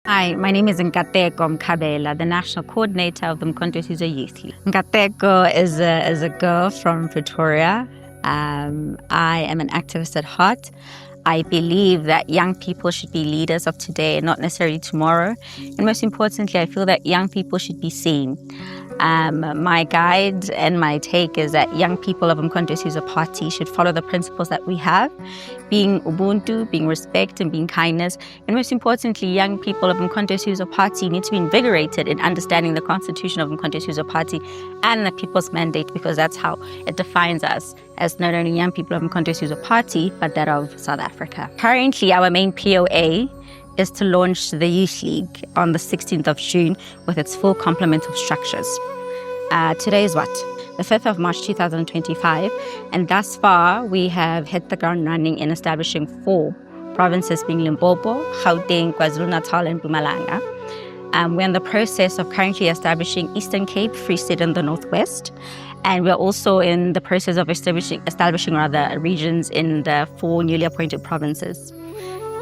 Hi, my name is Nkateko Mkhabela, the National Coordinator of the Nkateko Youth League. Nkateko is a girl from Pretoria. I am an activist at heart. I believe that young people should be leaders of today, not necessarily tomorrow. And most importantly, I feel that young people should be seen. My guide and my take is that young people of Nkateko Party should follow the principles that we have, being Ubuntu, being respect, and being kindness. And most importantly, young people of Nkateko Party need to be invigorated in understanding the constitution of Nkateko Party and the people's mandate, because that's how it defines us as not only young people of Nkateko Party, but that of South Africa. Currently, our main POA is to launch the Youth League on the 16th of June with its full complement of structures. Today is what? The 5th of March 2025, and thus far we have hit the ground running in establishing 4 provinces, being Limpopo, Gauteng, KwaZulu-Natal, and Mpumalanga. We're in the process of currently establishing Eastern Cape, Free State in the Northwest, and we're also in the process of establishing regions in the 4 newly appointed provinces.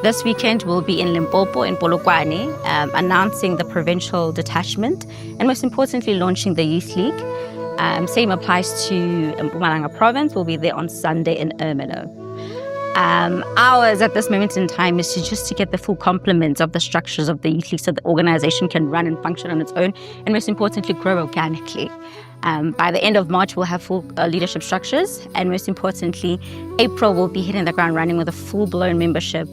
This weekend we'll be in Limpopo, in Polokwane, announcing the provincial detachment, and most importantly launching the Youth League. Same applies to Mpumalanga province. We'll be there on Sunday in Ermelo. Ours at this moment in time is to get the full complement of the structures of the Youth League so the organization can run and function on its own, and most importantly grow organically. By the end of March, we'll have full leadership structures, and most importantly, April will be hitting the ground running with a full-blown membership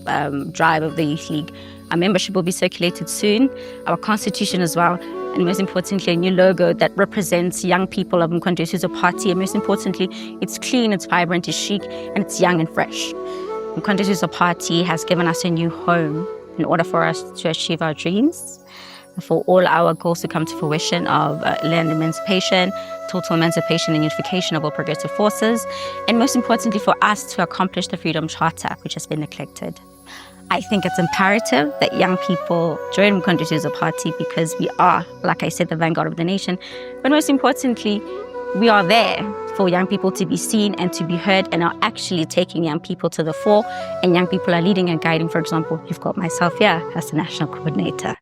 drive of the Youth League. Our membership will be circulated soon, our constitution as well, and most importantly, a new logo that represents young people of Nkateko Party, and most importantly, it's clean, it's vibrant, it's chic, and it's young and fresh. Nkateko Party has given us a new home in order for us to achieve our dreams, for all our goals to come to fruition of land emancipation, total emancipation and unification of all progressive forces, and most importantly for us to accomplish the Freedom Charter, which has been neglected. I think it's imperative that young people join Nkateko Party because we are, like I said, the vanguard of the nation, but most importantly, we are there for young people to be seen and to be heard, and are actually taking young people to the fore, and young people are leading and guiding. For example, you've got myself here as the national coordinator.